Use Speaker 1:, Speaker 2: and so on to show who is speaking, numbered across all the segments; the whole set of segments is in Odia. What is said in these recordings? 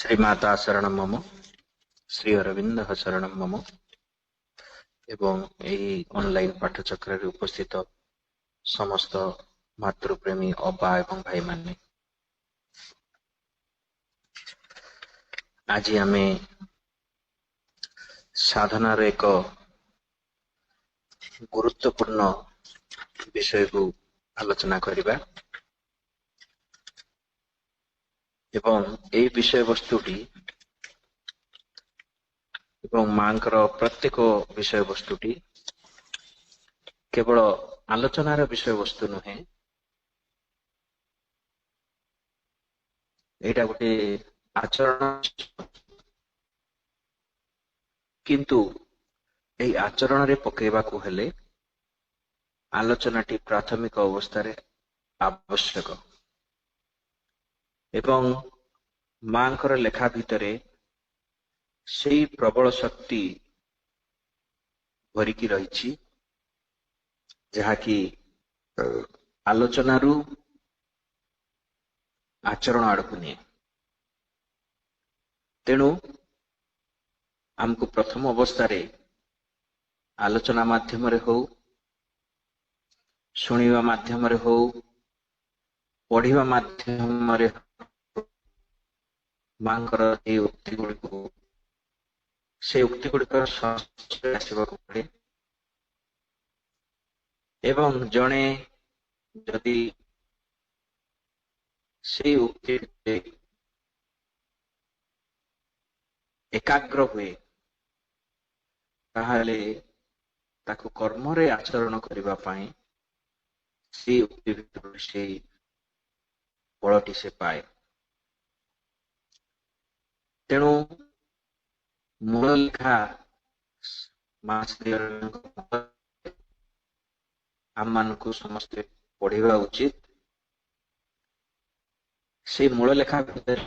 Speaker 1: श्रीमाता शरणं मम, श्री अरविंद शरणं मम एवं यही ऑनलाइन पाठचक्र उपस्थित समस्त मातृप्रेमी अबा एवं भाई माने आज आम साधनार एक गुरुत्वपूर्ण विषय को आलोचना करिबा एवं ए विषय वस्तुटी एवं मांकर प्रत्येक विषय वस्तुटी केवल आलोचनार विषय वस्तु नुहे, एटा गोटे आचरण किंतु ए आचरण रे पकेबा को हेले आलोचनाटी प्राथमिक अवस्था रे आवश्यक एवं मांकर लेखा भितरे से प्रबल शक्ति भरिकी रही जहाँकि आलोचना रु आचरण आड़कू निये। तेणु आमको प्रथम अवस्था रे आलोचना माध्यम रे हो, शुणिबा माध्यम रे हो, पढ़िबा माध्यम रे मांकर ए उक्ति गुड़िक से उक्ति गुड़िकर आसवाक पड़े एवं जड़े जदि से उक्ति एकाग्र हुए ताहले ताकु कर्म रे आचरण करिबा पाई से उक्ति भितर से बलटी से पाए। तेणु मूल लेखा आम मान को समस्ते पढ़िबा उचित। से मूल लेखा भीतर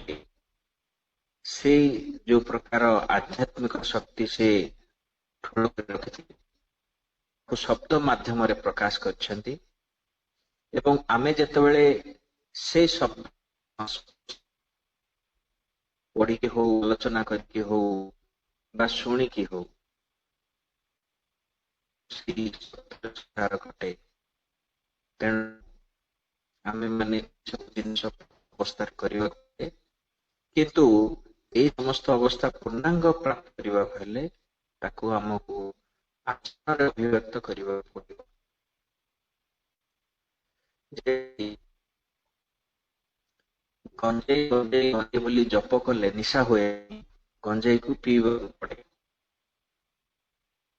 Speaker 1: से जो प्रकार आध्यात्मिक शक्ति से ठुलो रखि शब्द माध्यम रे प्रकाश करछंती एवं आमे जेतेबेले से शब्द पढ़ी के हो, आलोचना करके हो बा शुणी की हो घटे। तेणु आमे माने सब जिनिस अवस्था करिबा किंतु ए समस्त अवस्था पूर्णांग प्राप्त करिबा हेले ताकू हमकु आचरण अभिव्यक्त करिबा पड़िबो। गंजेई गंजेई गंजेई बोली जप कले निशा हुए, गंजेई को पीबा पड़े।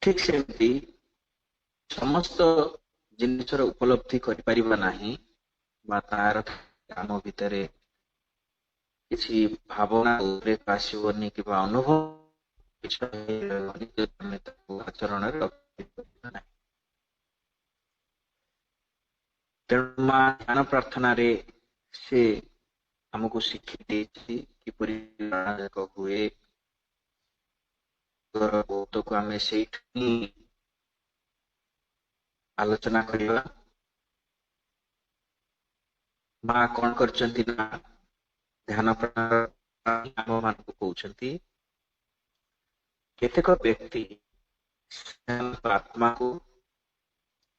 Speaker 1: ठीक सेमती समस्त जिनिसर उपलब्धि करि परिबा नाही बा तार आम भितरे किसी भावना उद्रेक आसबनी कि अनुभव आचरण। तेणु मां ध्यान प्रार्थना रे से हमको शिक्षी देछि किपरि हुए तो को आमे सेठी आलोचना करिबा। मां कोन करचंती ना ध्यान प्रार्थना आम मान को कहउचंती केतेक व्यक्ति आत्मा को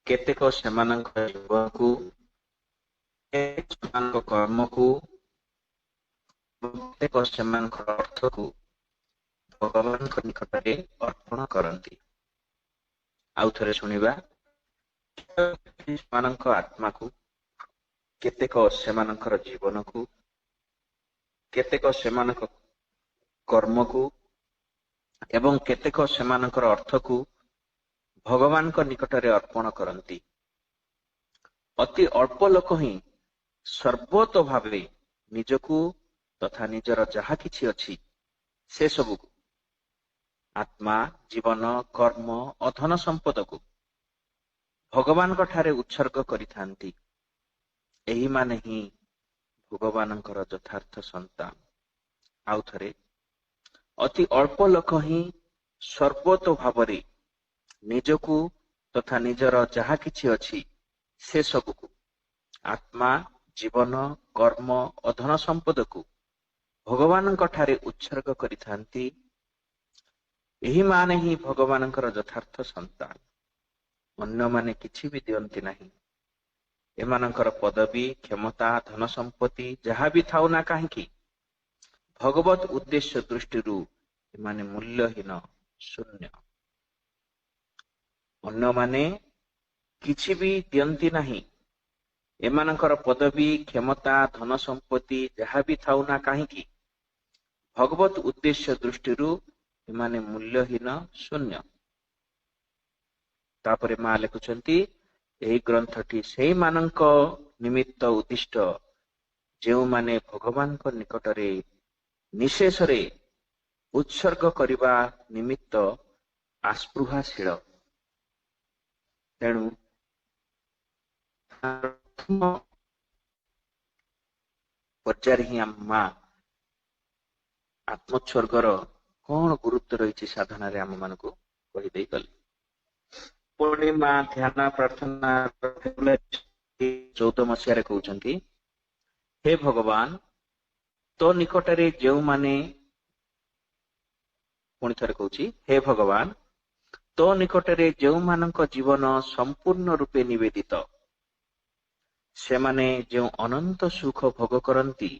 Speaker 1: केतेक सेमानक जीवन को केतेक कर्म को प्रत्येक सेमानक अर्थ को भगवान निकट में अर्पण करती। आउ थरे सुनिबा सेमानक आत्मा को केतेक सेमानकर जीवन को केतेक सेमानक कर्म को एवं केतेक सेमानकर अर्थ को भगवान को निकट में अर्पण करती। अति अल्प लोक ही सर्वतो भावे निजको तथा निजर जहा किछि अछि से सबु आत्मा, जीवन, कर्म, अधन संपद को भगवान को ठारे उत्सर्ग करिथांती। एही माने ही भगवानकर यथार्थ संतान। आउ थरे अति अल्प लोक ही सर्वतो भावरे निजको तथा निजर जहा किछि अछि से सबु आत्मा, जीवन, कर्म, अधन संपद को ଭଗବାନଙ୍କ ଠାରେ ଉତ୍ସର୍ଗ କରିଥାନ୍ତି, ଏହି ମାନେ ହିଁ ଭଗବାନଙ୍କର ଯଥାର୍ଥ ସନ୍ତାନ। ଅନ୍ୟମାନେ କିଛି ବି ଦିଅନ୍ତି ନାହିଁ। ଏମାନଙ୍କର ପଦବୀ, କ୍ଷମତା, ଧନ ସମ୍ପତ୍ତି ଯାହା ବି ଥାଉ ନା କାହିଁକି, ଭଗବତ ଉଦ୍ଦେଶ୍ୟ ଦୃଷ୍ଟିରୁ ଏମାନେ ମୂଲ୍ୟହୀନ, ଶୂନ୍ୟ। ଅନ୍ୟମାନେ କିଛି ବି ଦିଅନ୍ତି ନାହିଁ। ଏମାନଙ୍କର ପଦବୀ, କ୍ଷମତା, ଧନ ସମ୍ପତ୍ତି ଯାହା ବି ଥାଉ ନା କାହିଁକି, ଭଗବତ ଉଦ୍ଦେଶ୍ୟ ଦୃଷ୍ଟିରୁ ଏମାନେ ମୂଲ୍ୟହୀନ, ଶୂନ୍ୟ। ତାପରେ ମା ଲେଖୁଛନ୍ତି, ଏହି ଗ୍ରନ୍ଥଟି ସେଇମାନଙ୍କ ନିମିତ୍ତ ଉଦ୍ଦିଷ୍ଟ ଯେଉଁମାନେ ଭଗବାନଙ୍କ ନିକଟରେ ନିଶେଷରେ ଉତ୍ସର୍ଗ କରିବା ନିମିତ୍ତ ଆସ୍ପୃହାଶୀଳ। ତେଣୁ ପ୍ରଥମ ପର୍ଯ୍ୟାୟରେ ହିଁ ଆମ ମା ଆତ୍ମୋତ୍ସର୍ଗର କଣ ଗୁରୁତ୍ୱ ରହିଛି ସାଧନାରେ ଆମ ମାନଙ୍କୁ କହିଦେଇ ଗଲେ। ପୁଣି ମା ଧ୍ୟାନ ପ୍ରାର୍ଥନା 14 ମସିହାରେ କହୁଛନ୍ତି, ହେ ଭଗବାନ, ତୋ ନିକଟରେ ଯେଉଁମାନେ, ପୁଣି ଥରେ କହୁଛି, ହେ ଭଗବାନ, ତୋ ନିକଟରେ ଯେଉଁମାନଙ୍କ ଜୀବନ ସମ୍ପୂର୍ଣ୍ଣ ରୂପେ ନିବେଦିତ, ସେମାନେ ଯେଉଁ ଅନନ୍ତ ସୁଖ ଭୋଗ କରନ୍ତି,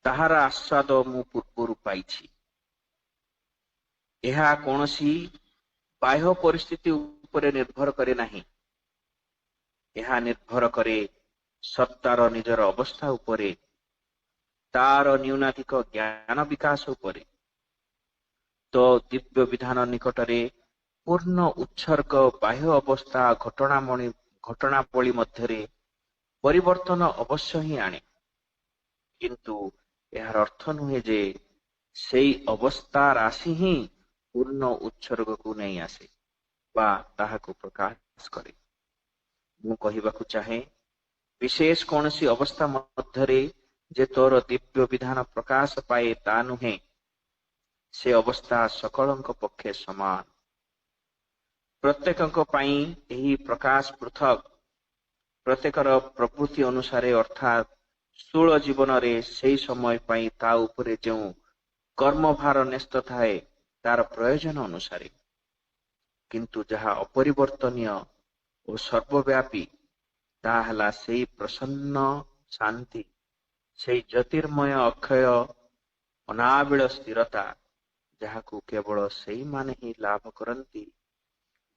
Speaker 1: ତାହାର ଆସ୍ୱାଦ ମୁଁ ପୂର୍ବରୁ ପାଇଛି। ଏହା କୌଣସି ବାହ୍ୟ ପରିସ୍ଥିତି ଉପରେ ନିର୍ଭର କରେ ନାହିଁ। ଏହା ନିର୍ଭର କରେ ସତ୍ତାର ନିଜର ଅବସ୍ଥା ଉପରେ, ତାର ନ୍ୟୁନାଧିକ ଜ୍ଞାନ ବିକାଶ ଉପରେ। ତ ଦିବ୍ୟ ବିଧାନ ନିକଟରେ ପୂର୍ଣ୍ଣ ଉତ୍ସର୍ଗ ବାହ୍ୟ ଅବସ୍ଥା ଘଟଣାବଳୀ ମଧ୍ୟରେ ପରିବର୍ତ୍ତନ ଅବଶ୍ୟ ହିଁ ଆଣେ, କିନ୍ତୁ ଏହାର ଅର୍ଥ ନୁହେଁ ଯେ ସେଇ ଅବସ୍ଥା ରାଶି ହିଁ ପୂର୍ଣ୍ଣ ଉତ୍ସର୍ଗକୁ ନେଇ ଆସେ ବା ତାହାକୁ ପ୍ରକାଶ କରେ। ମୁଁ କହିବାକୁ ଚାହେଁ, ବିଶେଷ କୌଣସି ଅବସ୍ଥା ମଧ୍ୟରେ ଯେ ତୋର ଦିବ୍ୟ ବିଧାନ ପ୍ରକାଶ ପାଏ ତା ନୁହେଁ। ସେ ଅବସ୍ଥା ସକଳଙ୍କ ପକ୍ଷେ ସମାନ। ପ୍ରତ୍ୟେକଙ୍କ ପାଇଁ ଏହି ପ୍ରକାଶ ପୃଥକ। ପ୍ରତ୍ୟେକର ପ୍ରବୃତ୍ତି ଅନୁସାରେ, ଅର୍ଥାତ୍ ସ୍ଥୂଳ ଜୀବନରେ ସେହି ସମୟ ପାଇଁ ତା ଉପରେ ଯେଉଁ କର୍ମଭାର ନ୍ୟସ୍ତ ଥାଏ ତାର ପ୍ରୟୋଜନ ଅନୁସାରେ। କିନ୍ତୁ ଯାହା ଅପରିବର୍ତ୍ତନୀୟ ଓ ସର୍ବବ୍ୟାପୀ, ତାହା ହେଲା ସେଇ ପ୍ରସନ୍ନ ଶାନ୍ତି, ସେଇ ଜ୍ୟୋତିର୍ମୟ ଅକ୍ଷୟ ଅନାବିଳ ସ୍ଥିରତା, ଯାହାକୁ କେବଳ ସେଇମାନେ ହିଁ ଲାଭ କରନ୍ତି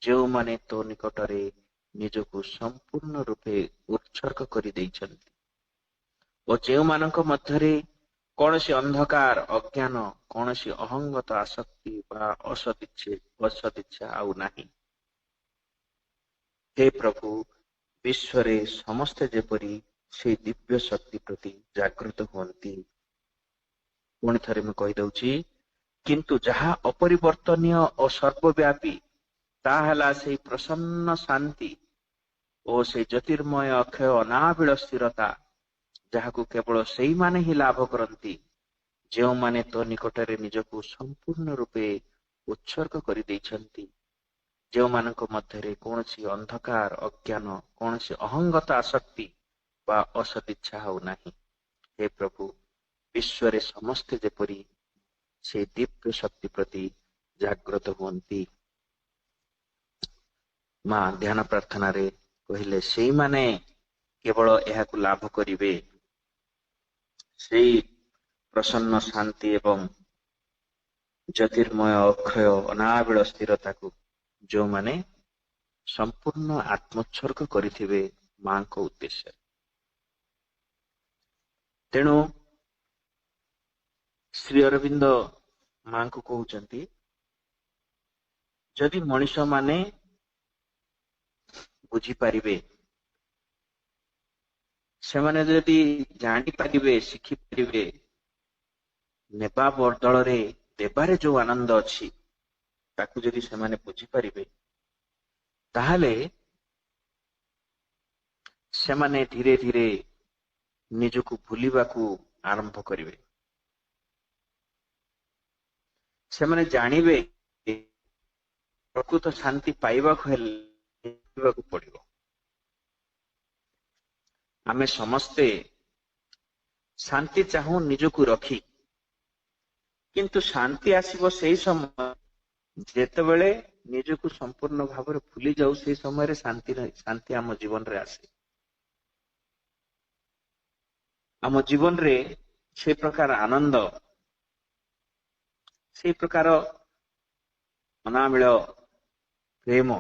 Speaker 1: ଯେଉଁମାନେ ତୋ ନିକଟରେ ନିଜକୁ ସମ୍ପୂର୍ଣ୍ଣ ରୂପେ ଉତ୍ସର୍ଗ କରିଦେଇଛନ୍ତି ଓ ଯେଉଁମାନଙ୍କ ମଧ୍ୟରେ କୌଣସି ଅନ୍ଧକାର, ଅଜ୍ଞାନ, କୌଣସି ଅହଙ୍ଗତ ଆସକ୍ତି ବା ଅସଦିଚ୍ଛା ଆଉ ନାହିଁ। ହେ ପ୍ରଭୁ, ବିଶ୍ୱରେ ସମସ୍ତେ ଯେପରି ସେଇ ଦିବ୍ୟ ଶକ୍ତି ପ୍ରତି ଜାଗୃତ ହୁଅନ୍ତି। ପୁଣି ଥରେ ମୁଁ କହିଦେଉଛି, କିନ୍ତୁ ଯାହା ଅପରିବର୍ତ୍ତନୀୟ ଓ ସର୍ବବ୍ୟାପୀ, ତାହା ହେଲା ସେଇ ପ୍ରସନ୍ନ ଶାନ୍ତି ଓ ସେଇ ଜ୍ୟୋତିର୍ମୟ ଅକ୍ଷୟ ଅନାବିଳ ସ୍ଥିରତା, ଯାହାକୁ କେବଳ ସେଇମାନେ ହିଁ ଲାଭ କରନ୍ତି ଯେଉଁମାନେ ତୋ ନିକଟରେ ନିଜକୁ ସମ୍ପୂର୍ଣ୍ଣ ରୂପେ ଉତ୍ସର୍ଗ କରିଦେଇଛନ୍ତି, ଯେଉଁମାନଙ୍କ ମଧ୍ୟରେ କୌଣସି ଅନ୍ଧକାର, ଅଜ୍ଞାନ, କୌଣସି ଅହଙ୍ଗତ ଆସକ୍ତି ବା ଅସଦିଚ୍ଛା ହେଉ ନାହିଁ। ହେ ପ୍ରଭୁ, ବିଶ୍ୱରେ ସମସ୍ତେ ଯେପରି ସେ ଦିବ୍ୟ ଶକ୍ତି ପ୍ରତି ଜାଗ୍ରତ ହୁଅନ୍ତି। ମା ଧ୍ୟାନ ପ୍ରାର୍ଥନାରେ କହିଲେ, ସେଇମାନେ କେବଳ ଏହାକୁ ଲାଭ କରିବେ, ସେଇ ପ୍ରସନ୍ନ ଶାନ୍ତି ଏବଂ ଜ୍ୟୋତିର୍ମୟ ଅକ୍ଷୟ ଅନାବିଳ ସ୍ଥିରତାକୁ ଯେଉଁମାନେ ସମ୍ପୂର୍ଣ୍ଣ ଆତ୍ମୋତ୍ସର୍ଗ କରିଥିବେ ମାଙ୍କ ଉଦ୍ଦେଶ୍ୟରେ। ତେଣୁ ଶ୍ରୀ ଅରବିନ୍ଦ ମାଙ୍କୁ କହୁଛନ୍ତି, ଯଦି ମଣିଷ ମାନେ ବୁଝିପାରିବେ, ସେମାନେ ଯଦି ଜାଣିପାରିବେ, ଶିଖିପାରିବେ, ନେବା ବଦଳରେ ଦେବାରେ ଯୋଉ ଆନନ୍ଦ ଅଛି ତାକୁ ଯଦି ସେମାନେ ବୁଝିପାରିବେ, ତାହେଲେ ସେମାନେ ଧୀରେ ଧୀରେ ନିଜକୁ ଭୁଲିବାକୁ ଆରମ୍ଭ କରିବେ। ସେମାନେ ଜାଣିବେ ପ୍ରକୃତ ଶାନ୍ତି ପାଇବାକୁ ହେଲେ ପଡିବ। ଆମେ ସମସ୍ତେ शांति चाहूं निजकु रखी किंतु शांति आसीबो सेही समय जेतेबेले निजकु संपूर्ण भाव भूली जाऊ से समय शांति आम जीवन रे आसे आम जीवन रे से प्रकार आनंद से प्रकार अनामिल प्रेम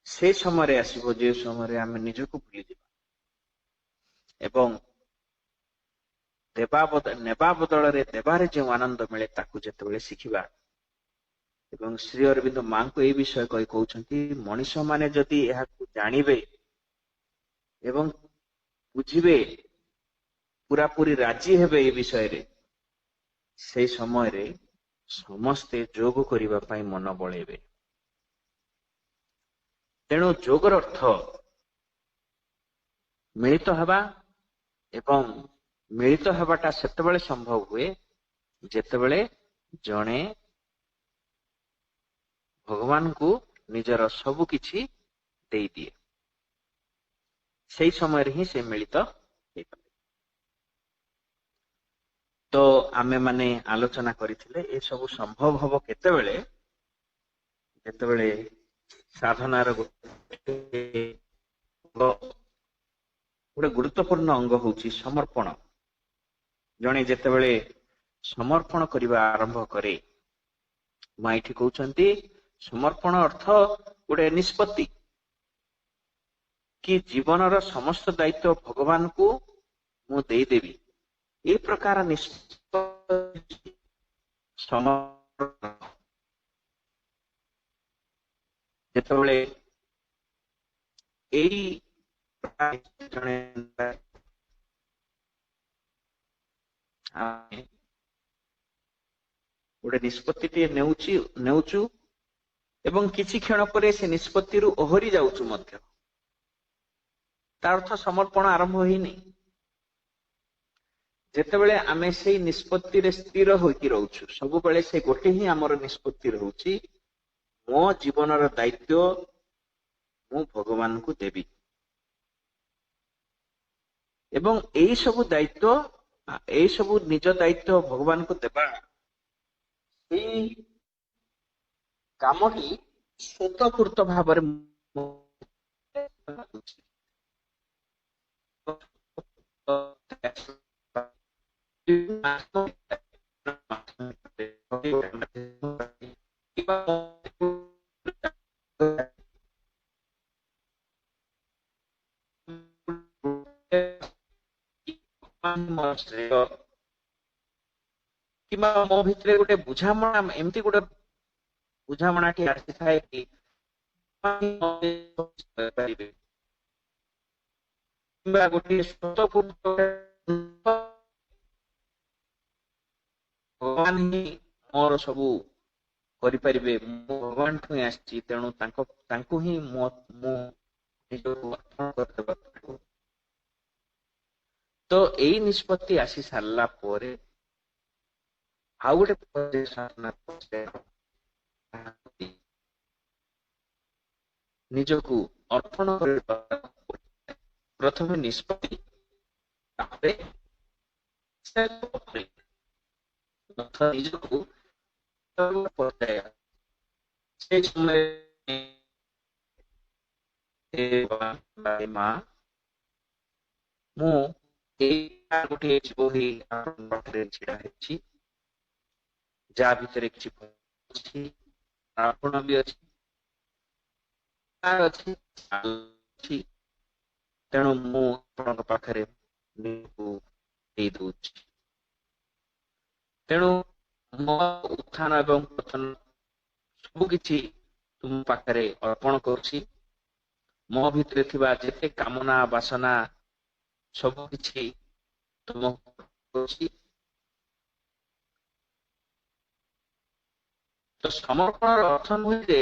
Speaker 1: से समय आसीबो जे समय आम निजकु भूली जाबा एवं नेबा बदल रे देबारे जो आनंद मिले ताकू जेतेबेले शिखिबा एवं श्री अरविंद मां को ए विषय कही कहउछंती मनीष माने जदि एहाकू जानिबे एवं बुझिबे पूरा पूरी राजी हेबे ए विषय रे से समय रे समस्ते जोग करिबा पई मन बळेबे तेणु जोगर अर्थ मिलित हेबा एवं मिलित हेबाटा सेतेबेले संभव हुए जेतेबेले जणे भगवान को निजर सबु किछि देई दिए से समय रे ही से मिलित हेबा तो आमे माने आलोचना करिथिले ए सब संभव हबो केतेबेले जेतेबेले साधनार गोटे गुरुत्वपूर्ण अंग होउची समर्पण जणे जेतेबेले समर्पण करिबा आरंभ करे माइठी कहउछंती समर्पण अर्थ गोटे निष्पत्ति कि जीवनर समस्त दायित्व भगवान को मु देई देबी ए प्रकार निष्पत्ति समर्पण जेतेबेले एई जणे गोटे निष्पत्ति टे नेउचु एवं किछि क्षण परे से निष्पत्ति रु ओहरी जाउचु मध्य तार अर्थ समर्पण आरंभ होइनी जेतेबेले आमे से निष्पत्ति रे स्थिर होइकी रहउछु सब बेले से गोटे ही हमर निष्पत्ति रहउची मो जीवनर दायित्व मु भगवान को देबी एवं एई सब दायित्व एई सब निज दायित्व भगवान को देबा सेई कामटी स्वतःपूर्त भाବରେ किंबा मो भितरे गोटे बुझामणा एमती गोटे बुझामणा टी आसी थाए कि किंबा गोटे स्वतःपूर्त भगवान ही मोर सबू करिपारिबे मो भगवान ठु आछि तेणु तांको ही मो निजको अर्पण करदेबा तो एई निष्पत्ति आसी सारला परे आउ गोटे साधना निजको अर्पण करबा प्रथम निष्पत्ति तापरे निजको पर्याय से समय मां मु गोटे जीव ही पाखरे छिड़ा है जा भितर किसी आपण भी अच्छी तेणु मु पाखरे तेणु मो उत्थान एवं पतन सब किछि तुम पाखरे अर्पण करुछि मो भितरे थिबा जेते कामना वासना सब किछि तुम करुछि तो समर्पण अर्थ नुहे जे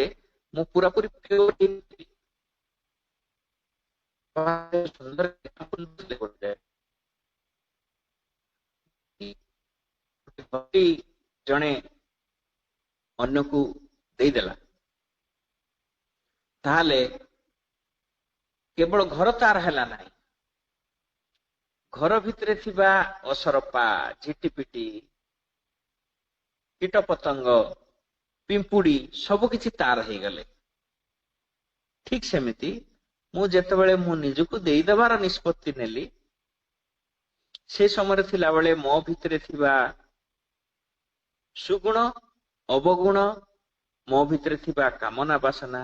Speaker 1: मु पूरा पूरी सुंदर जणे अन्य को देदेला ताहले केवल घर तार हैला नहीं घर भितरे थिबा असरपा झिटिपिटी कीट पतंग पिंपुड़ी सब किछि तार हो गले। ठीक सेमिति मु जेतेबेले मु निजको देइदबार निष्पत्ति नेली से समय थिला बेले मो भितरे थिबा सुगुण अवगुण मो भितरे थिबा कामना वासना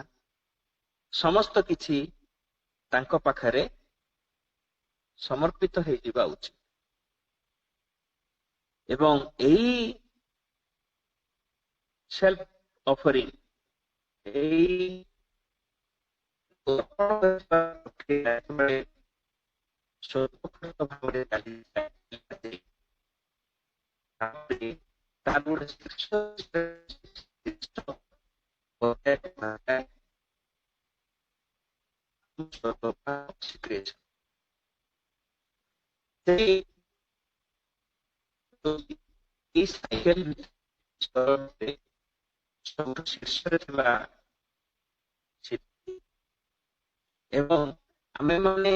Speaker 1: समस्त किछि तांको पाखरे समर्पित हो जिबा उचित। एवं एही सेल्फ ऑफरिंग एही स्वतंत्र भाବରେ ଚାଲିଥାଏ। ତାପରେ ତାର ଗୋଟେ ସବୁଠୁ ଶୀର୍ଷରେ ଥିବା ଏବଂ ଆମେ ମାନେ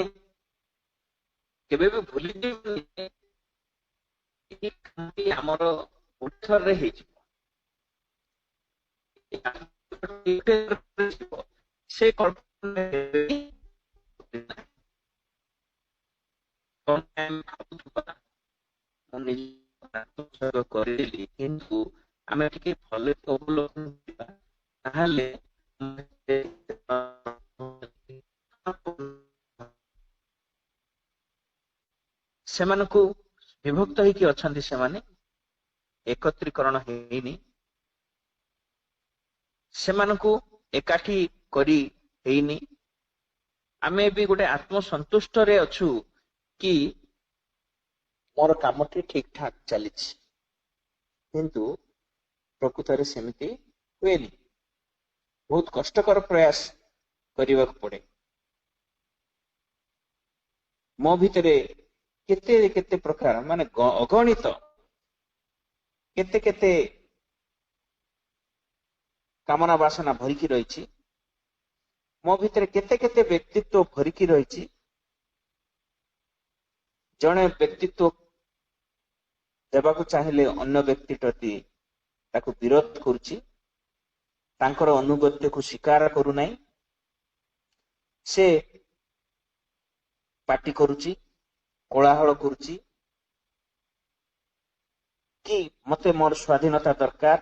Speaker 1: କେବେ ବି ଭୁଲି ଯିବୁନି ଆମର ଉତ୍ତରରେ ହେଇଯିବ ସେ କଳ୍ପନା କରିଦେଲି କିନ୍ତୁ ଆମେ ଟିକେ ଭଲ ଅବଲୋକନ କରିବା ତାହେଲେ ସେମାନଙ୍କୁ ବିଭକ୍ତ ହେଇକି ଅଛନ୍ତି, ସେମାନେ ଏକତ୍ରୀକରଣ ହେଇନି, ସେମାନଙ୍କୁ ଏକାଠି କରି ହେଇନି। ଆମେ ବି ଗୋଟେ ଆତ୍ମସନ୍ତୁଷ୍ଟରେ ଅଛୁ କି ମୋର କାମଟି ଠିକ ଠାକ ଚାଲିଛି, କିନ୍ତୁ ପ୍ରକୃତରେ ସେମିତି ହୁଏନି। ବହୁତ କଷ୍ଟକର ପ୍ରୟାସ କରିବାକୁ ପଡେ। ମୋ ଭିତରେ କେତେ କେତେ ପ୍ରକାର ମାନେ ଅଗଣିତ କେତେ କେତେ କାମନା ବାସନା ଭରିକି ରହିଛି, ମୋ ଭିତରେ କେତେ କେତେ ବ୍ୟକ୍ତିତ୍ୱ ଭରିକି ରହିଛି। ଜଣେ ବ୍ୟକ୍ତିତ୍ୱ ଦେବାକୁ ଚାହିଁଲେ ଅନ୍ୟ ବ୍ୟକ୍ତି ପ୍ରତି ତାକୁ ବିରୋଧ କରୁଛି, ତାଙ୍କର ଅନୁଗତ୍ୟକୁ ସ୍ୱୀକାର କରୁନାହିଁ, ସେ ପାଟି କରୁଛି, କୋଳାହଳ କରୁଛି କି ମତେ ମୋର ସ୍ୱାଧୀନତା ଦରକାର,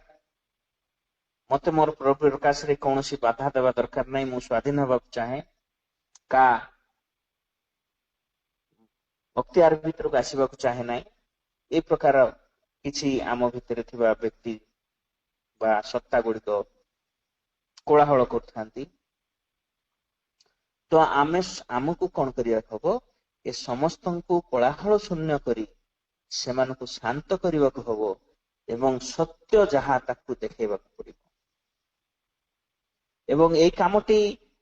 Speaker 1: ମତେ ମୋର ପ୍ରକାଶରେ କୌଣସି ବାଧା ଦେବା ଦରକାର ନାହିଁ, ମୁଁ ସ୍ୱାଧୀନ ହେବାକୁ ଚାହେଁ, କା ଅକ୍ତିଆର ଭିତରକୁ ଆସିବାକୁ ଚାହେଁ ନାହିଁ। ଏ ପ୍ରକାର କିଛି ଆମ ଭିତରେ ଥିବା ବ୍ୟକ୍ତି ବା ସତ୍ତା ଗୁଡିକ କୋଳାହଳ କରୁଥାନ୍ତି। ତ ଆମକୁ କଣ କରିବାକୁ ହବ? ଏ ସମସ୍ତଙ୍କୁ କୋଳାହଳ ଶୂନ୍ୟ କରି ସେମାନଙ୍କୁ ଶାନ୍ତ କରିବାକୁ ହବ ଏବଂ ସତ୍ୟ ଯାହା ତାକୁ ଦେଖେଇବାକୁ ପଡିବ। ଏବଂ ଏଇ କାମଟି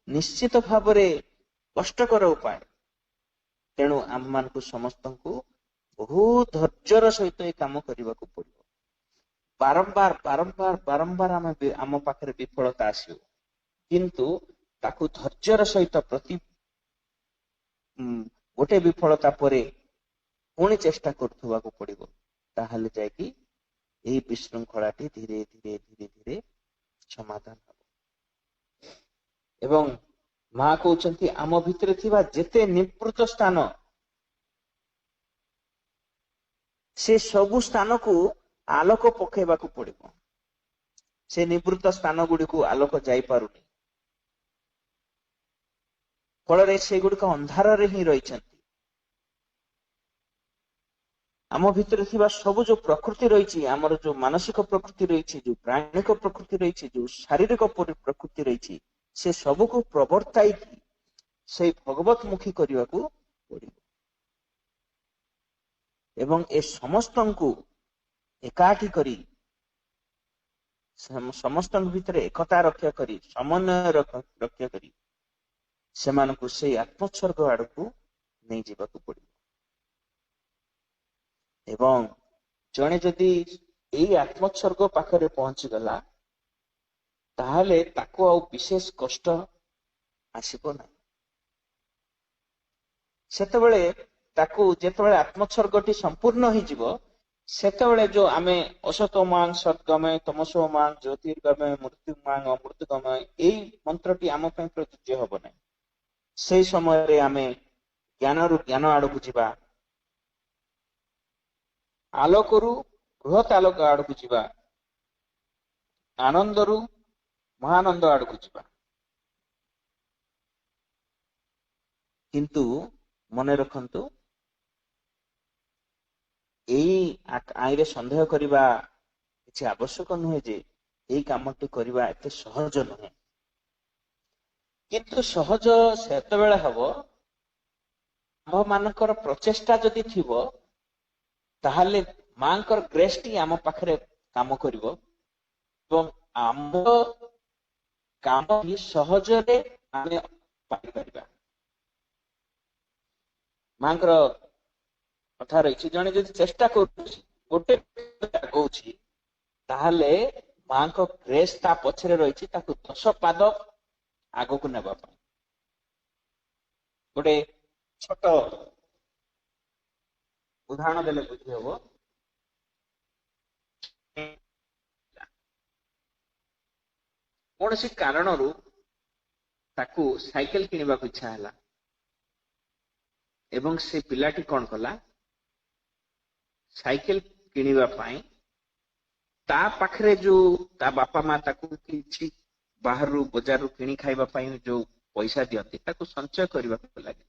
Speaker 1: ନିଶ୍ଚିତ ଭାବରେ କଷ୍ଟକର ଉପାୟ, ତେଣୁ ଆମମାନଙ୍କୁ ସମସ୍ତଙ୍କୁ ବହୁତ ଧୈର୍ଯ୍ୟର ସହିତ ଏ କାମ କରିବାକୁ ପଡିବ। ବାରମ୍ବାର ବାରମ୍ବାର ବାରମ୍ବାର ଆମ ପାଖରେ ବିଫଳତା ଆସିବ, କିନ୍ତୁ ତାକୁ ଧୈର୍ଯ୍ୟର ସହିତ ଗୋଟେ ବିଫଳତା ପରେ ପୁଣି ଚେଷ୍ଟା କରୁଥିବାକୁ ପଡିବ। ତାହେଲେ ଯାଇକି ଏହି ବିଶୃଙ୍ଖଳାଟି ଧୀରେ ଧୀରେ ଧୀରେ ଧୀରେ ସମାଧାନ ହେବ। ଏବଂ ମା କହୁଛନ୍ତି ଆମ ଭିତରେ ଥିବା ଯେତେ ନିବୃତ ସ୍ଥାନ, ସେ ସବୁ ସ୍ଥାନକୁ ଆଲୋକ ପକେଇବାକୁ ପଡିବ। ସେ ନିବୃତ ସ୍ଥାନ ଗୁଡିକୁ ଆଲୋକ ଯାଇପାରୁନି, ଫଳରେ ସେଗୁଡିକ ଅନ୍ଧାରରେ ହିଁ ରହିଛନ୍ତି। ଆମ ଭିତରେ ଥିବା ସବୁ ଯୋଉ ପ୍ରକୃତି ରହିଛି, ଆମର ଯୋଉ ମାନସିକ ପ୍ରକୃତି ରହିଛି, ଯୋଉ ପ୍ରାଣିକ ପ୍ରକୃତି ରହିଛି, ଯୋଉ ଶାରୀରିକ ପ୍ରକୃତି ରହିଛି, ସେ ସବୁକୁ ପ୍ରବର୍ତ୍ତାଇକି ସେଇ ଭଗବତମୁଖୀ କରିବାକୁ ପଡିବ। ଏବଂ ଏ ସମସ୍ତଙ୍କୁ ଏକାଠି କରି, ସମସ୍ତଙ୍କ ଭିତରେ ଏକତା ରକ୍ଷା କରି, ସମନ୍ୱୟ ରକ୍ଷା କରି ସେମାନଙ୍କୁ ସେଇ ଆତ୍ମୋତ୍ସର୍ଗ ଆଡକୁ ନେଇଯିବାକୁ ପଡିବ। ଏବଂ ଜଣେ ଯଦି ଏଇ ଆତ୍ମୋତ୍ସର୍ଗ ପାଖରେ ପହଞ୍ଚିଗଲା, ତାହେଲେ ତାକୁ ଆଉ ବିଶେଷ କଷ୍ଟ ଆସିବ ନାହିଁ। ସେତେବେଳେ ତାକୁ ଯେତେବେଳେ ଆତ୍ମୋତ୍ସର୍ଗଟି ସମ୍ପୂର୍ଣ୍ଣ ହେଇଯିବ ସେତେବେଳେ ଯୋଉ ଆମେ ଅସତୋମାଂ ସଦ୍ଗମୟ ତମସୋମାଂ ଜ୍ୟୋତିର୍ଗମୟ ମୃତ୍ୟୁମାଂ ଅମୃତଗମୟ ଏଇ ମନ୍ତ୍ରଟି ଆମ ପାଇଁ ପ୍ରଯୁଜ୍ୟ ହବ ନାହିଁ। ସେଇ ସମୟରେ ଆମେ ଜ୍ଞାନରୁ ଜ୍ଞାନ ଆଡକୁ ଯିବା, ଆଲୋକରୁ ବୃହତ ଆଲୋକ ଆଡକୁ ଯିବା, ଆନନ୍ଦରୁ ମହାନନ୍ଦ ଆଡକୁ ଯିବା। କିନ୍ତୁ ମନେ ରଖନ୍ତୁ, ଏଇ ଆଇରେ ସନ୍ଦେହ କରିବା କିଛି ଆବଶ୍ୟକ ନୁହେଁ ଯେ ଏଇ କାମଟି କରିବା ଏତେ ସହଜ ନୁହେଁ। କିନ୍ତୁ ସହଜ ସେତେବେଳେ ହବ ଆମ୍ଭମାନଙ୍କର ପ୍ରଚେଷ୍ଟା ଯଦି ଥିବ, ତାହେଲେ ମାଙ୍କର ଗ୍ରେସଟି ଆମ ପାଖରେ କାମ କରିବ ଏବଂ ଆମ କାମ ସହଜରେ ଆମେ ପାଇପାରିବା। ମାଙ୍କର କଥା ରହିଛି, ଜଣେ ଯଦି ଚେଷ୍ଟା କରୁଛି ଗୋଟେ ଆଗଉଛି, ତାହେଲେ ମାଙ୍କ ଗ୍ରେସ ତା ପଛରେ ରହିଛି ତାକୁ 10 ପାଦ ଆଗକୁ ନେବା ପାଇଁ। ଗୋଟେ ଛୋଟ ଉଦାହରଣ ଦେଲେ ବୁଝି ହବ। କୌଣସି କାରଣରୁ ତାକୁ ସାଇକେଲ କିଣିବାକୁ ଇଚ୍ଛା ହେଲା ଏବଂ ସେ ପିଲାଟି କଣ କଲା, ସାଇକେଲ କିଣିବା ପାଇଁ ତା ପାଖରେ ଯୋଉ ତା ବାପା ମା ତାକୁ କିଛି ବାହାରୁ ବଜାରରୁ କିଣି ଖାଇବା ପାଇଁ ଯୋଉ ପଇସା ଦିଅନ୍ତି ତାକୁ ସଞ୍ଚୟ କରିବାକୁ ଲାଗେ।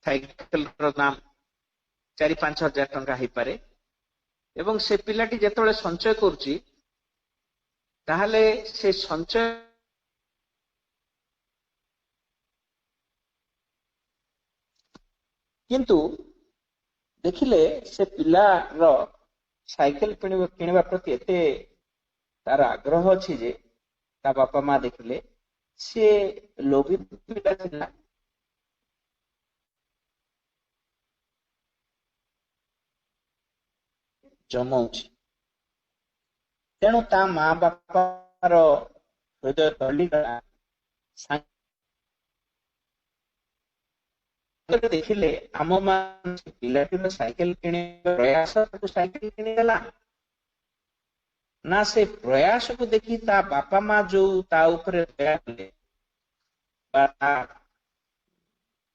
Speaker 1: ସାଇକେଲର ଦାମ 4-5 ହଜାର ଟଙ୍କା ହେଇପାରେ ଏବଂ ସେ ପିଲାଟି ଯେତେବେଳେ ସଞ୍ଚୟ କରୁଛି, ତାହେଲେ ସେ ସଞ୍ଚୟ କିନ୍ତୁ ଦେଖିଲେ ସେ ପିଲାର ସାଇକେଲ କିଣିବା ପ୍ରତି ଏତେ ତାର ଆଗ୍ରହ ଅଛି ଯେ ତା ବାପା ମା ଦେଖିଲେ ସେ ଲୋଭୀ ପିଲା ଥିଲା, ଜମଉଛି। ତେଣୁ ତା ମା ବାପାର ହୃଦୟ ତଳିଗଲା। ଦେଖିଲେ ଆମ ମା ପିଲାଟିର ସାଇକେଲ କିଣିବା ପ୍ରୟାସ ତାକୁ ସାଇକେଲ କିଣିଦେଲା ନା, ସେ ପ୍ରୟାସକୁ ଦେଖି ତା ବାପା ମା ଯୋଉ ତା ଉପରେ ଦୟା କଲେ ବା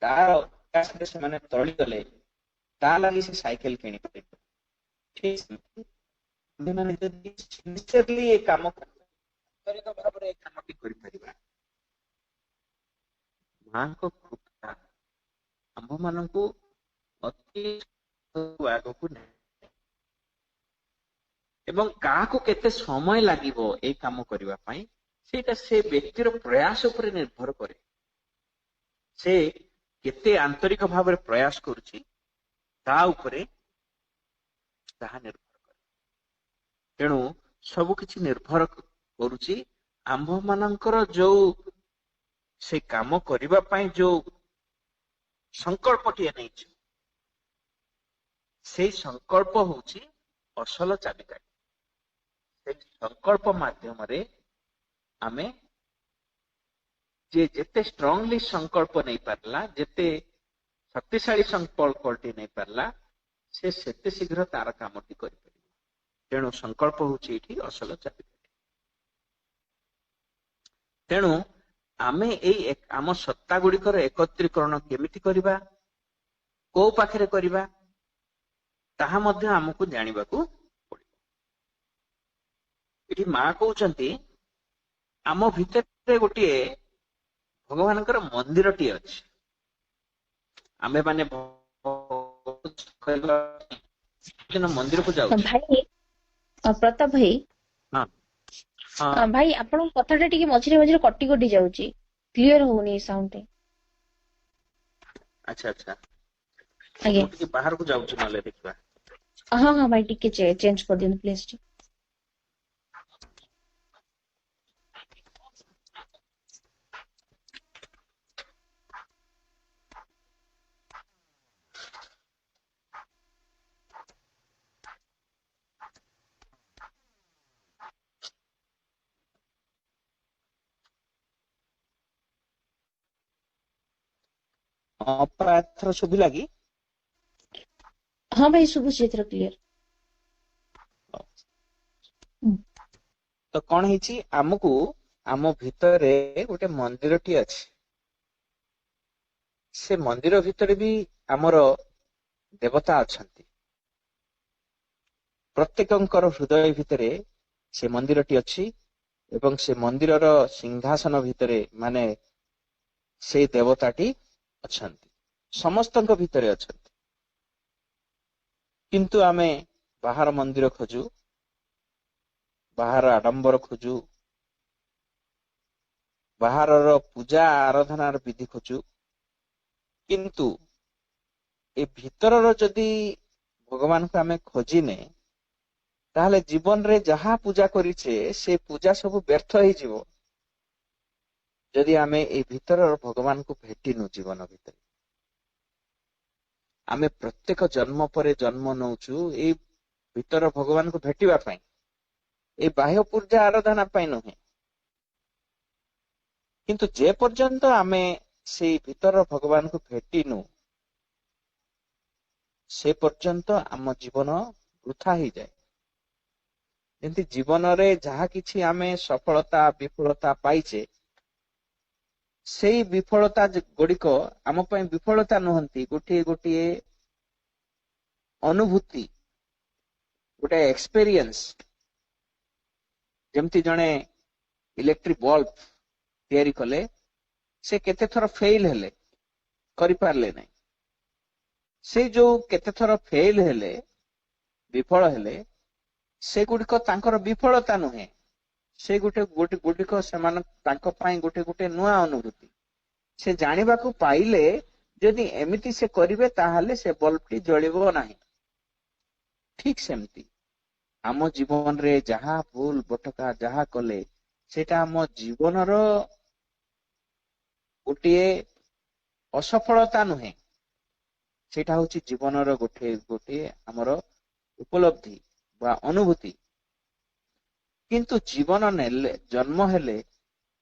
Speaker 1: ତାର ପ୍ରୟାସରେ ସେମାନେ ତଳିଗଲେ, ତା ଲାଗି ସେ ସାଇକେଲ କିଣିପାରିବ। ଠିକ ସେମାନେ ଯଦି ସିନସିୟରଲି ଏ କାମ ଭାବରେ ଏ କାମଟି କରିପାରିବା, ମାଙ୍କ କୃପା ଆମ୍ଭମାନଙ୍କୁ ଅତି ଆଗକୁ ନେବ। ଏବଂ କାହାକୁ କେତେ ସମୟ ଲାଗିବ ଏଇ କାମ କରିବା ପାଇଁ, ସେଇଟା ସେ ବ୍ୟକ୍ତିର ପ୍ରୟାସ ଉପରେ ନିର୍ଭର କରେ। ସେ କେତେ ଆନ୍ତରିକ ଭାବରେ ପ୍ରୟାସ କରୁଛି ତା ଉପରେ ତାହା ନିର୍ଭର କରେ। ତେଣୁ ସବୁ କିଛି ନିର୍ଭର କରୁଛି ଆମ୍ଭମାନଙ୍କର ଯୋଉ ସେ କାମ କରିବା ପାଇଁ ଯୋଉ ସଂକଳ୍ପଟିଏ ନେଇଛୁ, ସେଇ ସଂକଳ୍ପ ହଉଛି ଅସଲ ଚାବିକାଠି। ସେଇ ସଂକଳ୍ପ ମାଧ୍ୟମରେ ଆମେ ଯେତେ ଷ୍ଟ୍ରଙ୍ଗଲି ସଂକଳ୍ପ ନେଇପାରିଲା, ଯେତେ ଶକ୍ତିଶାଳୀ ସଂକଳ୍ପଟି ନେଇପାରିଲା, ସେ ସେତେ ଶୀଘ୍ର ତାର କାମଟି କରିପାରିବ। ତେଣୁ ସଂକଳ୍ପ ହଉଛି ଏଠି ଅସଲ ଚାବିକାଠି। ତେଣୁ ଆମେ ଏଇ ଆମ ସତ୍ତା ଗୁଡ଼ିକର ଏକତ୍ରୀକରଣ କେମିତି କରିବା, କୋଉ ପାଖରେ କରିବା, ତାହା ମଧ୍ୟ ଆମକୁ ଜାଣିବାକୁ ପଡିବ। ଏଠି ମା କହୁଛନ୍ତି ଆମ ଭିତରେ ଗୋଟିଏ ଭଗବାନଙ୍କର ମନ୍ଦିରଟିଏ ଅଛି। ଆମେ ମାନେ ମନ୍ଦିରକୁ ଯାଉଛୁ।
Speaker 2: ଭାଇ ପ୍ରତାପ ଭାଇ,
Speaker 1: ହଁ ହଁ
Speaker 2: ଭାଇ ଆପଣଙ୍କ କଥାଟା ଟିକେ ମଝିରେ ମଝିରେ କଟି କଟି ଯାଉଛି, କ୍ଲିୟର ହଉନି ସାଉଣ୍ଡ।
Speaker 1: ଆଚ୍ଛା ଆଚ୍ଛା,
Speaker 2: ଆଜ୍ଞା।
Speaker 1: ମୁଁ ଟିକେ ବାହାରକୁ ଯାଉଛି, ନହେଲେ ଦେଖିବା।
Speaker 2: ହଁ ହଁ ଭାଇ, ଟିକେ ଚେଞ୍ଜ କରିଦିଅନ୍ତୁ ପ୍ଲିଜ।
Speaker 1: ପାଖରେ ଶୁଭିଲା କି?
Speaker 2: ହଁ ଭାଇ ଶୁଭୁଛି ଏଥର କ୍ଲିୟର।
Speaker 1: ତ କଣ ହେଇଛି, ଆମକୁ ଆମ ଭିତରେ ଗୋଟେ ମନ୍ଦିରଟି ଅଛି। ସେ ମନ୍ଦିର ଭିତରେ ବି ଆମର ଦେବତା ଅଛନ୍ତି। ପ୍ରତ୍ୟେକଙ୍କର ହୃଦୟ ଭିତରେ ସେ ମନ୍ଦିରଟି ଅଛି ଏବଂ ସେ ମନ୍ଦିରର ସିଂହାସନ ଭିତରେ ମାନେ ସେଇ ଦେବତାଟି ଅଛନ୍ତି, ସମସ୍ତଙ୍କ ଭିତରେ ଅଛନ୍ତି। କିନ୍ତୁ ଆମେ ବାହାର ମନ୍ଦିର ଖୋଜୁ, ବାହାର ଆଡମ୍ବର ଖୋଜୁ, ବାହାରର ପୂଜା ଆରାଧନାର ବିଧି ଖୋଜୁ, କିନ୍ତୁ ଏ ଭିତରର ଯଦି ଭଗବାନଙ୍କୁ ଆମେ ଖୋଜିନେ, ତାହେଲେ ଜୀବନରେ ଯାହା ପୂଜା କରିଛେ ସେ ପୂଜା ସବୁ ବ୍ୟର୍ଥ ହେଇଯିବ ଯଦି ଆମେ ଏଇ ଭିତରର ଭଗବାନଙ୍କୁ ଭେଟିନୁ। ଜୀବନ ଭିତରେ ଆମେ ପ୍ରତ୍ୟେକ ଜନ୍ମ ପରେ ଜନ୍ମ ନଉଛୁ ଏଇ ଭିତର ଭଗବାନଙ୍କୁ ଭେଟିବା ପାଇଁ, ଏଇ ବାହ୍ୟ ପୂଜା ଆରାଧନା ପାଇଁ ନୁହେଁ। କିନ୍ତୁ ଯେ ପର୍ଯ୍ୟନ୍ତ ଆମେ ସେଇ ଭିତର ଭଗବାନଙ୍କୁ ଭେଟିନୁ, ସେ ପର୍ଯ୍ୟନ୍ତ ଆମ ଜୀବନ ବୃଥା ହେଇଯାଏ। ଯେମିତି ଜୀବନରେ ଯାହା କିଛି ଆମେ ସଫଳତା ବିଫଳତା ପାଇଛେ, ସେଇ ବିଫଳତା ଗୁଡିକ ଆମ ପାଇଁ ବିଫଳତା ନୁହନ୍ତି, ଗୋଟିଏ ଗୋଟିଏ ଅନୁଭୂତି, ଗୋଟେ ଏକ୍ସପେରିଏନ୍ସ। ଯେମିତି ଜଣେ ଇଲେକ୍ଟ୍ରିକ ବଲ୍ବ ତିଆରି କଲେ, ସେ କେତେ ଥର ଫେଲ ହେଲେ, କରିପାରିଲେ ନାହିଁ। ସେ ଯୋଉ କେତେ ଥର ଫେଲ ହେଲେ, ବିଫଳ ହେଲେ, ସେଗୁଡିକ ତାଙ୍କର ବିଫଳତା ନୁହେଁ, ସେ ଗୁଡିକ ସେମାନେ ତାଙ୍କ ପାଇଁ ଗୋଟେ ଗୋଟେ ନୂଆ ଅନୁଭୂତି। ସେ ଜାଣିବାକୁ ପାଇଲେ ଯଦି ଏମିତି ସେ କରିବେ ତାହେଲେ ସେ ବଲ୍ବଟି ଜଳିବ ନାହିଁ। ଠିକ ସେମିତି ଆମ ଜୀବନରେ ଯାହା ଭୁଲ ଭଟକା ଯାହା କଲେ, ସେଇଟା ଆମ ଜୀବନର ଗୋଟିଏ ଅସଫଳତା ନୁହେଁ, ସେଇଟା ହଉଛି ଜୀବନର ଗୋଟିଏ ଆମର ଉପଲବ୍ଧି ବା ଅନୁଭୂତି। କିନ୍ତୁ ଜୀବନ ନେଲେ, ଜନ୍ମ ହେଲେ,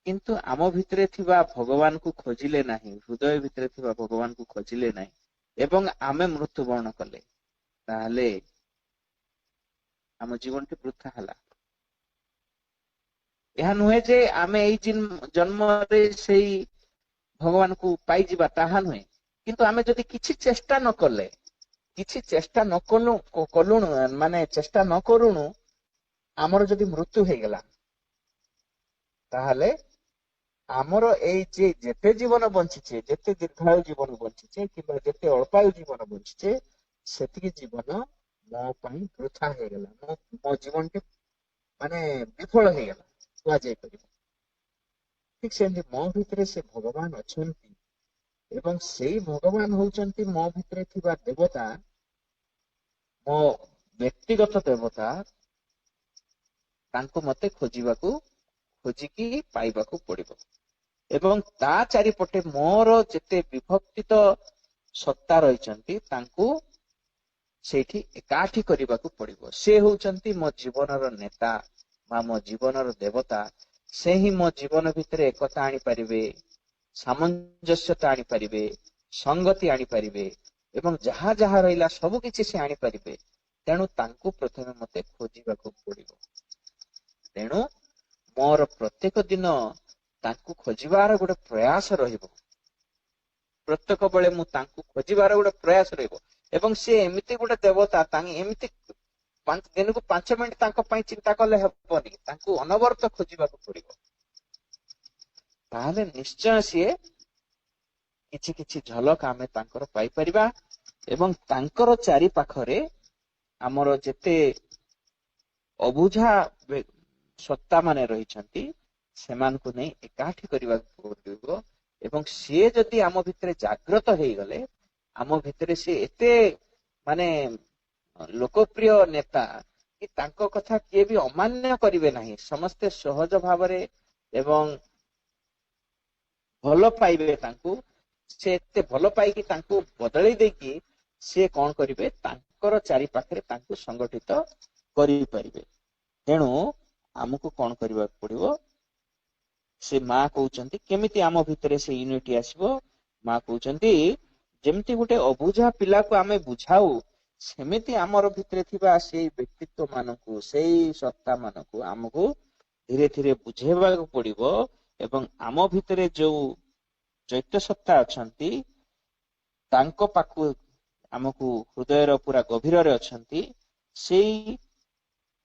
Speaker 1: କିନ୍ତୁ ଆମ ଭିତରେ ଥିବା ଭଗବାନକୁ ଖୋଜିଲେ ନାହିଁ, ହୃଦୟ ଭିତରେ ଥିବା ଭଗବାନକୁ ଖୋଜିଲେ ନାହିଁ, ଏବଂ ଆମେ ମୃତ୍ୟୁବରଣ କଲେ, ତାହେଲେ ଆମ ଜୀବନଟି ବୃଥା ହେଲା। ଏହା ନୁହେଁ ଯେ ଆମେ ଏଇ ଜନ୍ମରେ ସେଇ ଭଗବାନକୁ ପାଇଯିବା, ତାହା ନୁହେଁ। କିନ୍ତୁ ଆମେ ଯଦି କିଛି ଚେଷ୍ଟା ନ କଲେ, କିଛି ଚେଷ୍ଟା ନ କଲୁଣୁ, ମାନେ ଚେଷ୍ଟା ନ କରୁଣୁ, ଆମର ଯଦି ମୃତ୍ୟୁ ହେଇଗଲା, ତାହେଲେ ଆମର ଏଇ ଯେ ଯେତେ ଜୀବନ ବଞ୍ଚିଛେ, ଯେତେ ଦୀର୍ଘାୟୁ ଜୀବନ ବଞ୍ଚିଛେ କିମ୍ବା ଯେତେ ଅଳ୍ପାୟୁ ଜୀବନ ବଞ୍ଚିଛେ, ସେତିକି ଜୀବନ ମୋ ପାଇଁ ବୃଥା ହେଇଗଲା, ମୋ ଜୀବନଟି ମାନେ ବିଫଳ ହେଇଗଲା କୁହାଯାଇପାରିବ। ଠିକ ସେମିତି ମୋ ଭିତରେ ସେ ଭଗବାନ ଅଛନ୍ତି ଏବଂ ସେଇ ଭଗବାନ ହଉଛନ୍ତି ମୋ ଭିତରେ ଥିବା ଦେବତା, ମୋ ବ୍ୟକ୍ତିଗତ ଦେବତା। ତାଙ୍କୁ ମତେ ଖୋଜିକି ପାଇବାକୁ ପଡିବ ଏବଂ ତା ଚାରିପଟେ ମୋର ଯେତେ ବିଭକ୍ତିତ ସତ୍ତା ରହିଛନ୍ତି ତାଙ୍କୁ ସେଇଠି ଏକାଠି କରିବାକୁ ପଡିବ। ସେ ହଉଛନ୍ତି ମୋ ଜୀବନର ନେତା ବା ମୋ ଜୀବନର ଦେବତା। ସେ ହିଁ ମୋ ଜୀବନ ଭିତରେ ଏକତା ଆଣିପାରିବେ, ସାମଞ୍ଜସ୍ୟତା ଆଣିପାରିବେ, ସଂଗତି ଆଣିପାରିବେ ଏବଂ ଯାହା ଯାହା ରହିଲା ସବୁ କିଛି ସେ ଆଣିପାରିବେ। ତେଣୁ ତାଙ୍କୁ ପ୍ରଥମେ ମତେ ଖୋଜିବାକୁ ପଡିବ। ତେଣୁ ମୋର ପ୍ରତ୍ୟେକ ଦିନ ତାଙ୍କୁ ଖୋଜିବାର ଗୋଟେ ପ୍ରୟାସ ରହିବ। ପ୍ରତ୍ୟେକ ବେଳେ ମୁଁ ତାଙ୍କୁ ଖୋଜିବାର ଗୋଟେ ପ୍ରୟାସ ରହିବ ଏବଂ ସେ ଏମିତି ଗୋଟେ ଦେବତା, ଏମିତି ଦିନକୁ 5 ମିନିଟ ତାଙ୍କ ପାଇଁ ଚିନ୍ତା କଲେ ହେବନି, ତାଙ୍କୁ ଅନବରତ ଖୋଜିବାକୁ ପଡିବ। ତାହେଲେ ନିଶ୍ଚୟ ସିଏ କିଛି କିଛି ଝଲକ ଆମେ ତାଙ୍କର ପାଇପାରିବା ଏବଂ ତାଙ୍କର ଚାରି ପାଖରେ ଆମର ଯେତେ ଅବୁଝା ସତ୍ତା ମାନେ ରହିଛନ୍ତି ସେମାନଙ୍କୁ ନେଇ ଏକାଠି କରିବାକୁ ପଡିବ ଏବଂ ସିଏ ଯଦି ଆମ ଭିତରେ ଜାଗ୍ରତ ହେଇଗଲେ, ଆମ ଭିତରେ ସେ ଏତେ ମାନେ ଲୋକପ୍ରିୟ ନେତା କି ତାଙ୍କ କଥା କିଏ ବି ଅମାନ୍ୟ କରିବେ ନାହିଁ। ସମସ୍ତେ ସହଜ ଭାବରେ ଏବଂ ଭଲ ପାଇବେ ତାଙ୍କୁ। ସେ ଏତେ ଭଲ ପାଇକି ତାଙ୍କୁ ବଦଳେଇ ଦେଇକି ସିଏ କଣ କରିବେ, ତାଙ୍କର ଚାରି ପାଖରେ ତାଙ୍କୁ ସଂଗଠିତ କରିପାରିବେ। ତେଣୁ ଆମକୁ କଣ କରିବାକୁ ପଡିବ, ସେ ମା କହୁଛନ୍ତି କେମିତି ଆମ ଭିତରେ ସେ ୟୁନିଟି ଆସିବ। ମା କହୁଛନ୍ତି ଯେମିତି ଗୋଟେ ଅବୁଝା ପିଲାକୁ ଆମେ ବୁଝାଉ, ସେମିତି ଆମର ଭିତରେ ଥିବା ସେଇ ବ୍ୟକ୍ତିତ୍ୱ ମାନଙ୍କୁ, ସେଇ ସତ୍ତା ମାନଙ୍କୁ ଆମକୁ ଧୀରେ ଧୀରେ ବୁଝେଇବାକୁ ପଡିବ। ଏବଂ ଆମ ଭିତରେ ଯୋଉ ଚୈତ୍ୟ ସତ୍ତା ଅଛନ୍ତି, ତାଙ୍କ ପାଖକୁ ଆମକୁ ହୃଦୟର ପୁରା ଗଭୀରରେ ଅଛନ୍ତି, ସେଇ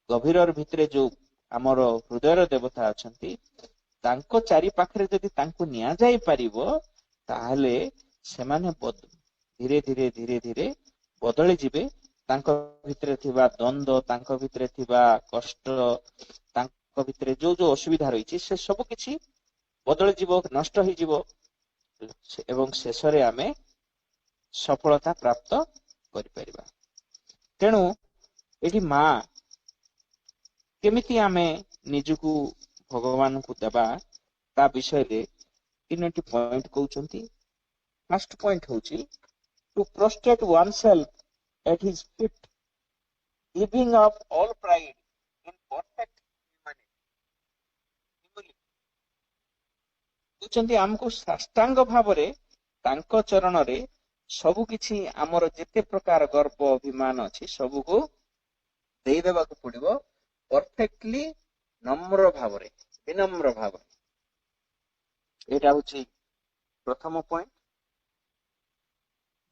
Speaker 1: ଗଭୀର ଭିତରେ ଯୋଉ ଆମର ହୃଦୟର ଦେବତା ଅଛନ୍ତି, ତାଙ୍କ ଚାରି ପାଖରେ ଯଦି ତାଙ୍କୁ ନିଆଯାଇ ପାରିବ, ତାହେଲେ ସେମାନେ ଧୀରେ ଧୀରେ ଧୀରେ ଧୀରେ ବଦଳି ଯିବେ। ତାଙ୍କ ଭିତରେ ଥିବା ଦ୍ୱନ୍ଦ, ତାଙ୍କ ଭିତରେ ଥିବା କଷ୍ଟ, ତାଙ୍କ ଭିତରେ ଯୋଉ ଯୋଉ ଅସୁବିଧା ରହିଛି, ସେ ସବୁ କିଛି ବଦଳିଯିବ, ନଷ୍ଟ ହେଇଯିବ ଏବଂ ଶେଷରେ ଆମେ ସଫଳତା ପ୍ରାପ୍ତ କରିପାରିବା। ତେଣୁ ଏଠି ମା କେମିତି ଆମେ ନିଜକୁ ଭଗବାନଙ୍କୁ ଦେବା, ତା ବିଷୟରେ 3ଟି ପଏଣ୍ଟ କହୁଛନ୍ତି। ଫାର୍ଷ୍ଟ ପଏଣ୍ଟ ହଉଛି two prostrate oneself at his feet, giving up all pride in perfect humanity। କହୁଛନ୍ତି ଆମକୁ ସାଷ୍ଟାଙ୍ଗ ଭାବରେ ତାଙ୍କ ଚରଣରେ ସବୁ କିଛି, ଆମର ଯେତେ ପ୍ରକାର ଗର୍ବ ଅଭିମାନ ଅଛି, ସବୁକୁ ଦେଇଦେବାକୁ ପଡିବ, ପରଫେକ୍ଟଲି, ନମ୍ର ଭାବରେ, ବିନମ୍ର ଭାବରେ। ଏଇଟା ହଉଛି ପ୍ରଥମ ପଏଣ୍ଟ।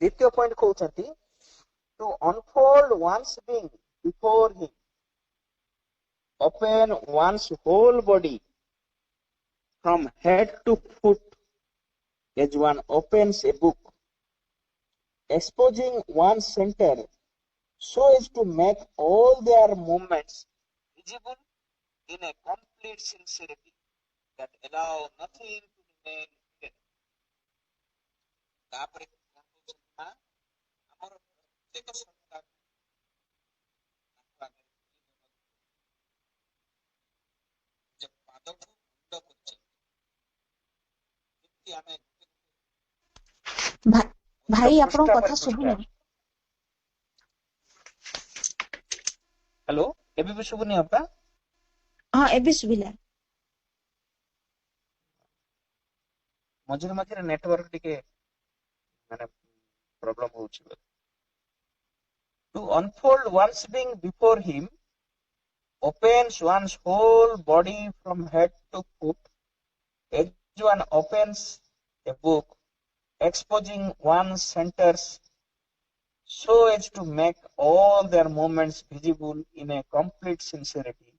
Speaker 1: ଦ୍ୱିତୀୟ ପଏଣ୍ଟ କହୁଛନ୍ତି to unfold one's being before him, open one's whole body from head to foot as one opens a book, exposing one's center so as to make all their movements visible in a complete sincerity that allow nothing to remain hidden। ତାପରେ କଣ କହୁଛନ୍ତି ନା, ଆମର ପ୍ରତ୍ୟେକ ସତ୍ତା ଯେ ପାଦଠୁ ମୁଣ୍ଡ ପର୍ଯ୍ୟନ୍ତ, ଯେମିତି ଆମେ
Speaker 2: ଭା- ଭାଇ ଆପଣଙ୍କ
Speaker 1: ପୃଷ୍ଠା
Speaker 2: କଥା
Speaker 1: ପରେ ପୃଷ୍ଠା।
Speaker 2: ଶୁଭୁନି।
Speaker 1: ହ୍ୟାଲୋ, ଏବେ ବି ଶୁଭୁନି ଅପା?
Speaker 2: ହଁ ଏବେ ଶୁଭିଲା।
Speaker 1: ମଝିରେ ମଝିରେ ନେଟୱାର୍କ ଟିକେ ମାନେ ପ୍ରୋବ୍ଲେମ ହଉଛି। To unfold one's being before him, opens one's whole body from head to foot as one opens a book, exposing one's centers so as to make all their movements visible in a complete sincerity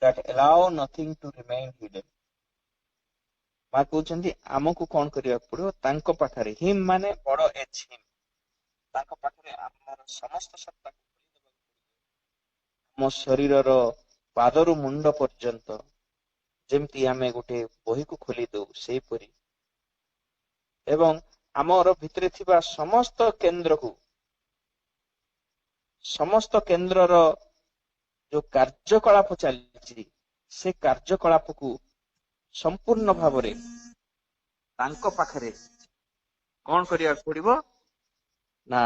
Speaker 1: that allow nothing to remain hidden। ମା କହୁଛନ୍ତି ଆମକୁ କଣ କରିବାକୁ ପଡିବ, ତାଙ୍କ ପାଖରେ, ହିମ୍ ମାନେ ବଡ ଏଚ୍ ହିମ୍, ତାଙ୍କ ପାଖରେ ଆମର ସମସ୍ତ ସତ୍ତାକୁ ଆମ ଶରୀରର ପାଦରୁ ମୁଣ୍ଡ ପର୍ଯ୍ୟନ୍ତ, ଯେମିତି ଆମେ ଗୋଟେ ବହିକୁ ଖୋଲି ଦଉ ସେହିପରି, ଏବଂ ଆମର ଭିତରେ ଥିବା ସମସ୍ତ କେନ୍ଦ୍ରକୁ, ସମସ୍ତ କେନ୍ଦ୍ରର ଯୋଉ କାର୍ଯ୍ୟକଳାପ ଚାଲିଛି, ସେ କାର୍ଯ୍ୟକଳାପକୁ ସମ୍ପୂର୍ଣ୍ଣ ଭାବରେ ତାଙ୍କ ପାଖରେ କଣ କରିବାକୁ ପଡିବ ନା,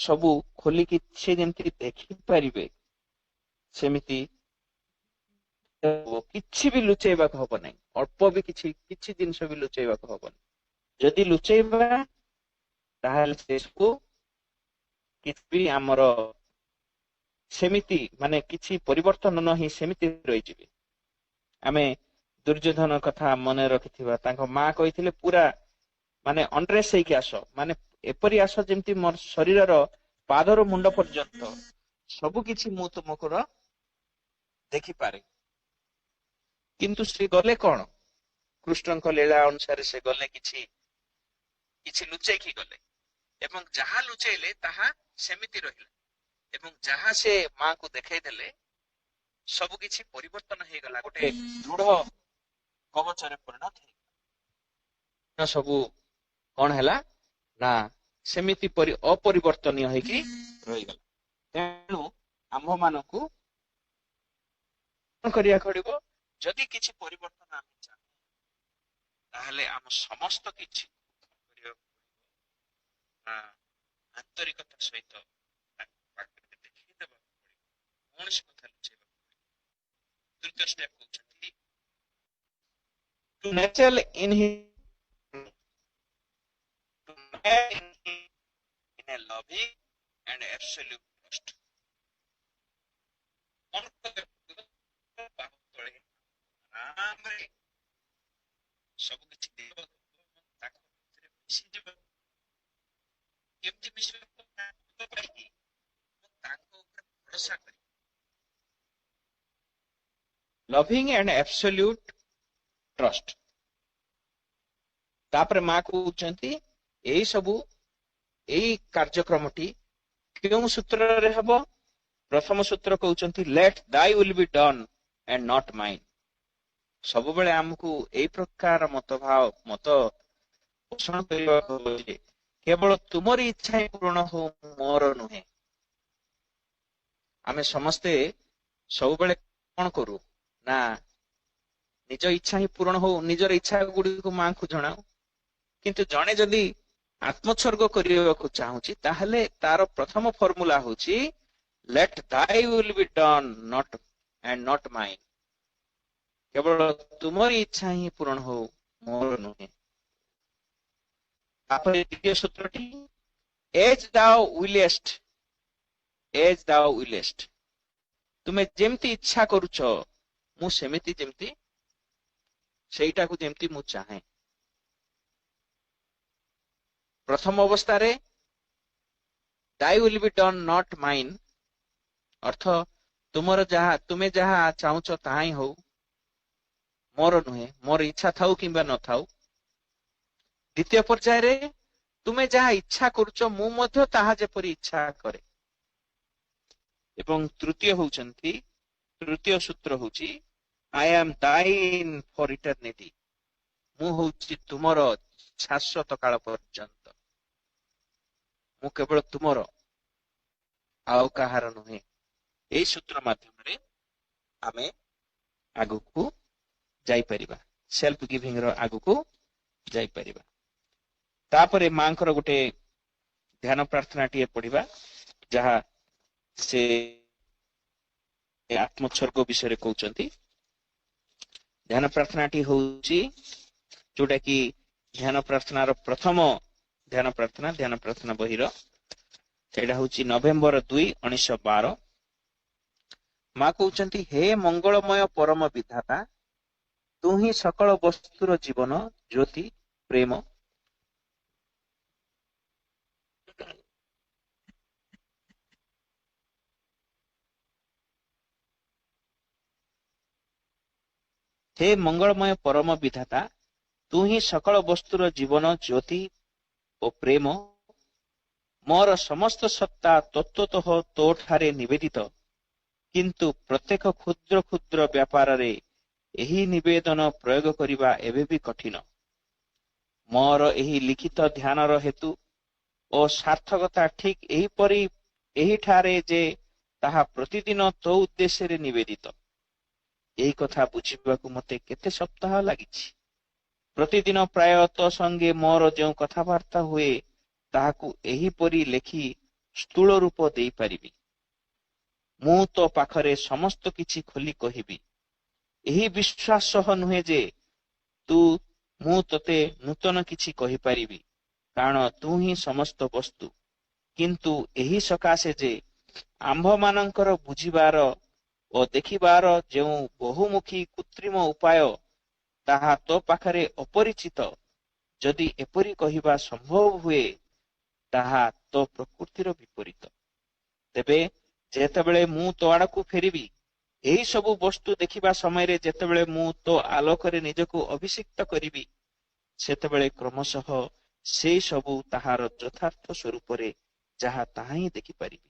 Speaker 1: ସବୁ ଖୋଲିକି ସେ ଯେମିତି ଦେଖିପାରିବେ, ସେମିତି କିଛି ବି ଲୁଚେଇବାକୁ ହବ ନାହିଁ। ଅଳ୍ପ ବି କିଛି ଜିନିଷ ବି ଲୁଚେଇବାକୁ ହବନି। ଯଦି ଲୁଚେଇବା, ତାହେଲେ ସେସବୁ କିଛି ବି ଆମର ସେମିତି ମାନେ କିଛି ପରିବର୍ତ୍ତନ ନ ହେଇ ସେମିତି ରହିଯିବେ। ଆମେ ଦୁର୍ଯ୍ୟୋଧନ କଥା ମନେ ରଖିଥିବା, ତାଙ୍କ ମା କହିଥିଲେ ପୁରା ମାନେ ଅଣ୍ଡ୍ରେସ୍ ହେଇକି ଆସ, ମାନେ ଏପରି ଆସ ଯେମିତି ମୋର ଶରୀରର ପାଦରୁ ମୁଣ୍ଡ ପର୍ଯ୍ୟନ୍ତ ସବୁ କିଛି ମୁଁ ତୁମକୁ ଦେଖିପାରେ। କିନ୍ତୁ ସେ ଗଲେ କଣ, କୃଷ୍ଣଙ୍କ ଲୀଳା ଅନୁସାରେ ସେ ଗଲେ କିଛି ଲୁଚେଇକି ଗଲେ, ଏବଂ ଯାହା ଲୁଚେଇଲେ ତାହା ସେମିତି ରହିଲା, ଏବଂ ଯାହା ସେ ମାଙ୍କୁ ଦେଖେଇ ଦେଲେ ସବୁ କିଛି ପରିବର୍ତ୍ତନ ହେଇଗଲା, ଗୋଟେ ଦୃଢ କବଚରେ ପରିଣତ ହେଇଗଲା। ସବୁ କଣ ହେଲା ନା, ସେମିତି ଅପରିବର୍ତ୍ତନୀୟ ହେଇକି ରହିଗଲା। ତେଣୁ ଆମ୍ଭ ମାନଙ୍କୁ କଣ କରିବାକୁ ପଡିବ, ଯଦି କିଛି ପରିବର୍ତ୍ତନ ଆମେ ଚାହୁଁ, ତାହେଲେ ଆମ ସମସ୍ତ କିଛି କରିବାକୁ ପଡିବ ଆନ୍ତରିକତା ସହିତ, ଦେଖେଇଦେବାକୁ ପଡିବ, କୌଣସି କଥା ଲୁଚେଇବାକୁ ପଡିବ। ତୃତୀୟ ଷ୍ଟେପ କହୁଛନ୍ତି to nurture in him absolute trust। ଆରାମରେ ସବୁ କିଛି ଦେବ, ତାଙ୍କ ଭିତରେ ମିଶିଯିବ। କେମିତି ମିଶିବ? ପାଇକି ତାଙ୍କ ଉପରେ ଭରସା କରି ଲଭିଂ ଆଣ୍ଡ ଆବସଲ୍ୟୁଟ ଟ୍ରଷ୍ଟ। ତାପରେ ମା କହୁଛନ୍ତି ଏଇ ସବୁ ଏଇ କାର୍ଯ୍ୟକ୍ରମଟି କେଉଁ ସୂତ୍ରରେ ହେବ? ପ୍ରଥମ ସୂତ୍ର କହୁଛନ୍ତି let thy will be done and not mine. ସବୁବେଳେ ଆମକୁ ଏଇ ପ୍ରକାର ମତ ପୋଷଣ କରିବାକୁ ହେବ ଯେ କେବଳ ତୁମରି ଇଚ୍ଛା ହିଁ ପୂରଣ ହଉ, ମୋର ନୁହେଁ। ଆମେ ସମସ୍ତେ ସବୁବେଳେ କଣ କରୁ ନା ନିଜ ଇଚ୍ଛା ହିଁ ପୂରଣ ହଉ, ନିଜର ଇଚ୍ଛା ଗୁଡିକୁ ମାଙ୍କୁ ଜଣାଉ। କିନ୍ତୁ ଜଣେ ଯଦି ଆତ୍ମୋତ୍ସର୍ଗ କରିବାକୁ ଚାହୁଁଛି ତାହେଲେ ତାର ପ୍ରଥମ ଫର୍ମୁଲା ହଉଛି let thy will be done not and not mine. କେବଳ ତୁମରି ଇଚ୍ଛା ହିଁ ପୂରଣ ହଉ, ମୋର ନୁହେଁ। ତାପରେ ଦ୍ୱିତୀୟ ସୂତ୍ରଟି ଏଜ୍ ଦାଉ ୱିଲେଷ୍ଟ, ଏଜ୍ ଦାଉ ୱିଲେଷ୍ଟ। ତୁମେ ଯେମିତି ଇଚ୍ଛା କରୁଛ ମୁଁ ସେମିତି ଯେମିତି ସେଇଟାକୁ ଯେମିତି ମୁଁ ଚାହେଁ। ପ୍ରଥମ ଅବସ୍ଥାରେ thy will be done not mine ଅର୍ଥ ତୁମେ ଯାହା ଚାହୁଁଛ ତାହା ହିଁ ହଉ, ମୋର ନୁହେଁ, ମୋର ଇଚ୍ଛା ଥାଉ କିମ୍ବା ନଥାଉ। ଦ୍ୱିତୀୟ ପର୍ଯ୍ୟାୟରେ ତୁମେ ଯାହା ଇଚ୍ଛା କରୁଛ ମୁଁ ମଧ୍ୟ ତାହା ଯେପରି ଇଚ୍ଛା କରେ। ଏବଂ ତୃତୀୟ ସୂତ୍ର ହଉଛି ଆଇ ଆମ୍ ଦାଇନ୍ ଫର୍ ଇଟର୍ନିଟି। ମୁଁ ହଉଛି ତୁମର ଶାଶ୍ୱତ କାଳ ପର୍ଯ୍ୟନ୍ତ। ମୁଁ କେବଳ ତୁମର, ଆଉ କାହାର ନୁହେଁ। ଏଇ ସୂତ୍ର ମାଧ୍ୟମରେ ଆମେ ଆଗକୁ ଯାଇପାରିବା, ସେଲ୍ଫ ଗିଭିଂ ର ଆଗକୁ ଯାଇପାରିବା। ତାପରେ ମାଙ୍କର ଗୋଟେ ଧ୍ୟାନ ପ୍ରାର୍ଥନାଟିଏ ପଢିବା, ଯାହା ସେ ଆତ୍ମୋତ୍ସର୍ଗ ବିଷୟରେ କହୁଛନ୍ତି। ଧ୍ୟାନ ପ୍ରାର୍ଥନାଟି ହଉଛି ଯୋଉଟା କି ଧ୍ୟାନ ପ୍ରାର୍ଥନାର ପ୍ରଥମ ଧ୍ୟାନ ପ୍ରାର୍ଥନା ବହିର, ସେଇଟା ହଉଛି ନଭେମ୍ବର 2, 1912। ମା କହୁଛନ୍ତି ହେ ମଙ୍ଗଳମୟ ପରମ ବିଧାତା, ତୁ ହିଁ ସକଳ ବସ୍ତୁର ଜୀବନ, ଜ୍ୟୋତି, ପ୍ରେମ। ହେ ମଙ୍ଗଳମୟ ପରମ ବିଧାତା, ତୁ ହିଁ ସକଳ ବସ୍ତୁର ଜୀବନ, ଜ୍ୟୋତି ଓ ପ୍ରେମ। ମୋର ସମସ୍ତ ସତ୍ତା ତତ୍ତ୍ୱତଃ ତୋଠାରେ ନିବେଦିତ, କିନ୍ତୁ ପ୍ରତ୍ୟେକ କ୍ଷୁଦ୍ର କ୍ଷୁଦ୍ର ବ୍ୟାପାରରେ ଏହି ନିବେଦନ ପ୍ରୟୋଗ କରିବା ଏବେ ବି କଠିନ। ମୋର ଏହି ଲିଖିତ ଧ୍ୟାନର ହେତୁ ଓ ସାର୍ଥକତା ଠିକ୍ ଏହିଠାରେ ଯେ ତାହା ପ୍ରତିଦିନ ତୋ ଉଦ୍ଦେଶ୍ୟରେ ନିବେଦିତ। ଏହି କଥା ବୁଝିବାକୁ ମୋତେ କେତେ ସପ୍ତାହ ଲାଗିଛି। ପ୍ରତିଦିନ ପ୍ରାୟ ତୋ ସଙ୍ଗେ ମୋର ଯେଉଁ କଥାବାର୍ତ୍ତା ହୁଏ ତାହାକୁ ଏହିପରି ଲେଖି ସ୍ଥୂଳ ରୂପ ଦେଇପାରିବି। ମୁଁ ତୋ ପାଖରେ ସମସ୍ତ କିଛି ଖୋଲି କହିବି। ଏହି ବିଶ୍ୱାସ ସହ ନୁହେଁ ଯେ ମୁଁ ତୋତେ ନୂତନ କିଛି କହିପାରିବି, କାରଣ ତୁ ହିଁ ସମସ୍ତ ବସ୍ତୁ, କିନ୍ତୁ ଏହି ସକାଶେ ଯେ ଆମ୍ଭମାନଙ୍କର ବୁଝିବାର ଓ ଦେଖିବାର ଯେଉଁ ବହୁମୁଖୀ କୃତ୍ରିମ ଉପାୟ ତାହା ତୋ ପାଖରେ ଅପରିଚିତ। ଯଦି ଏପରି କହିବା ସମ୍ଭବ ହୁଏ ତାହା ତୋ ପ୍ରକୃତିର ବିପରୀତ। ତେବେ ଯେତେବେଳେ ମୁଁ ତୋ ଆଡକୁ ଫେରିବି, ଏହି ସବୁ ବସ୍ତୁ ଦେଖିବା ସମୟରେ ଯେତେବେଳେ ମୁଁ ତୋ ଆଲୋକରେ ନିଜକୁ ଅଭିଷିକ୍ତ କରିବି, ସେତେବେଳେ କ୍ରମଶଃ ସେ ସବୁ ତାହାର ଯଥାର୍ଥ ସ୍ୱରୂପରେ ଯାହା ତାହା ହିଁ ଦେଖିପାରିବି।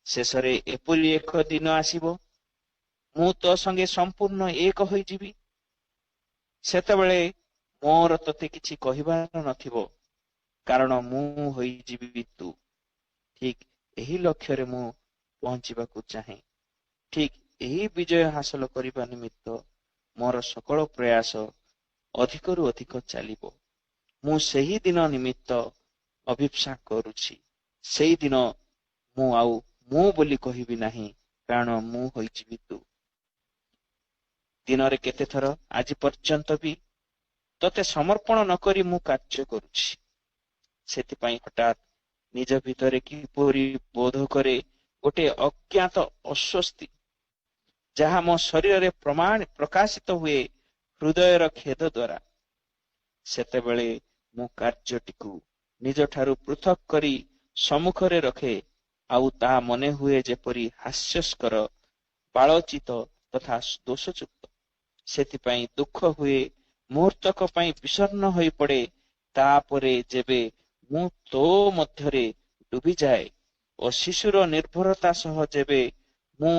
Speaker 1: ଶେଷରେ ଏପରି ଏକ ଦିନ ଆସିବ, ମୁଁ ତୋ ସଙ୍ଗେ ସମ୍ପୂର୍ଣ୍ଣ ଏକ ହୋଇଯିବି। ସେତେବେଳେ ମୋର ତୋତେ କିଛି କହିବାର ନଥିବ, କାରଣ ମୁଁ ହୋଇଯିବି ତୁ। ଠିକ୍ ଏହି ଲକ୍ଷ୍ୟରେ ମୁଁ ପହଞ୍ଚିବାକୁ ଚାହେଁ। ଠିକ୍ ଏହି ବିଜୟ ହାସଲ କରିବା ନିମିତ୍ତ ମୋର ସକଳ ପ୍ରୟାସ ଅଧିକରୁ ଅଧିକ ଚାଲିବ। ମୁଁ ସେହି ଦିନ ନିମିତ୍ତ ଅଭିପ୍ସା କରୁଛି। ସେହି ଦିନ ମୁଁ ଆଉ ମୁଁ ବୋଲି କହିବି ନାହିଁ, କାରଣ ମୁଁ ହୋଇଯିବି ତୁ। ଦିନରେ କେତେଥର ଆଜି ପର୍ଯ୍ୟନ୍ତ ବି ତୋତେ ସମର୍ପଣ ନକରି ମୁଁ କାର୍ଯ୍ୟ କରୁଛି। ସେଥିପାଇଁ ହଠାତ୍ ନିଜ ଭିତରେ କିପରି ବୋଧ କରେ ଗୋଟେ ଅଜ୍ଞାତ ଅସ୍ୱସ୍ତି, ଯାହା ମୋ ଶରୀରରେ ପ୍ରକାଶିତ ହୁଏ ହୃଦୟର ଖେଦ ଦ୍ୱାରା। ସେତେବେଳେ ମୁଁ କାର୍ଯ୍ୟଟିକୁ ନିଜଠାରୁ ପୃଥକ କରି ସମ୍ମୁଖରେ ରଖେ, ଆଉ ତାହା ମନେ ହୁଏ ଯେପରି ହାସ୍ୟସ୍କର, ବାଳଚିତ ତଥା ଦୋଷଯୁକ୍ତ। ସେଥିପାଇଁ ଦୁଃଖ ହୁଏ, ମୁହୂର୍ତ୍ତକ ପାଇଁ ବିଷର୍ଣ୍ଣ ହୋଇପଡ଼େ। ତାପରେ ଯେବେ ମୁଁ ତୋ ମଧ୍ୟରେ ଡୁବିଯାଏ ଓ ଶିଶୁର ନିର୍ଭରତା ସହ ଯେବେ ମୁଁ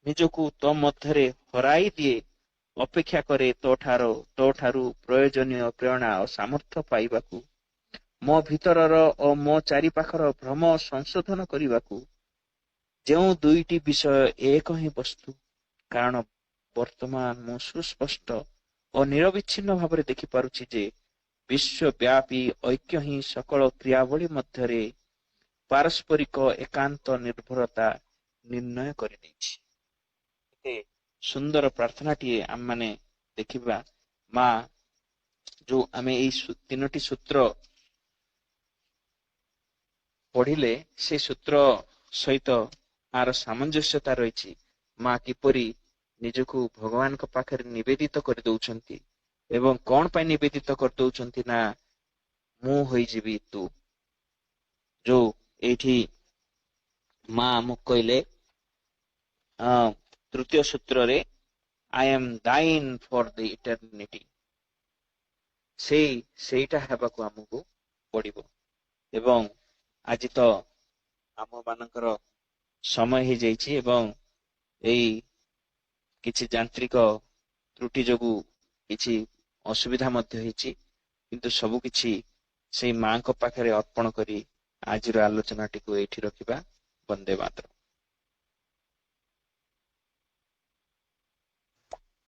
Speaker 1: ନିଜକୁ ତୋ ମଧ୍ୟରେ ହରାଇ ଦିଏ, ଅପେକ୍ଷା କରେ ତୋଠାରୁ ପ୍ରୟୋଜନୀୟ ପ୍ରେରଣା ଓ ସାମର୍ଥ୍ୟ ପାଇବାକୁ, ମୋ ଭିତରର ଓ ମୋ ଚାରିପାଖର ଭ୍ରମ ସଂଶୋଧନ କରିବାକୁ। ଯେଉଁ ଦୁଇଟି ବିଷୟ ଏକ ହିଁ ବସ୍ତୁ, କାରଣ ବର୍ତ୍ତମାନ ମୁଁ ସୁସ୍ପଷ୍ଟ ଓ ନିରବିଚ୍ଛିନ୍ନ ଭାବରେ ଦେଖିପାରୁଛି ଯେ ବିଶ୍ୱବ୍ୟାପୀ ଐକ୍ୟ ହିଁ ସକଳ କ୍ରିୟାବଳୀ ମଧ୍ୟରେ ପାରସ୍ପରିକ ଏକାନ୍ତ ନିର୍ଭରତା ନିର୍ଣ୍ଣୟ କରିଦେଇଛି। ଏତେ ସୁନ୍ଦର ପ୍ରାର୍ଥନାଟିଏ ଆମମାନେ ଦେଖିବା। ମା ଯୋଉ ଆମେ ଏଇ ତିନୋଟି ସୂତ୍ର ପଢିଲେ, ସେ ସୂତ୍ର ସହିତ ଆର ସାମଞ୍ଜସ୍ୟତା ରହିଛି। ମା କିପରି ନିଜକୁ ଭଗବାନଙ୍କ ପାଖରେ ନିବେଦିତ କରିଦଉଛନ୍ତି, ଏବଂ କଣ ପାଇଁ ନିବେଦିତ କରିଦଉଛନ୍ତି ନା ମୁଁ ହୋଇଯିବି ତୁ। ଯୋଉ ଏଇଠି ମା ଆମକୁ କହିଲେ ତୃତୀୟ ସୂତ୍ରରେ, I M ଦାଇନ୍ for the eternity, ସେଇଟା ହେବାକୁ ଆମକୁ ପଡିବ। ଏବଂ ଆଜି ତ ଆମ ମାନଙ୍କର ସମୟ ହେଇଯାଇଛି ଏବଂ ଏଇ କିଛି ଯାନ୍ତ୍ରିକ ତ୍ରୁଟି ଯୋଗୁ କିଛି ଅସୁବିଧା ମଧ୍ୟ ହେଇଛି, କିନ୍ତୁ ସବୁ କିଛି ସେଇ ମାଙ୍କ ପାଖରେ ଅର୍ପଣ କରି ଆଜିର ଆଲୋଚନାଟିକୁ ଏଇଠି ରଖିବା। ବନ୍ଦେ ମାତରମ୍।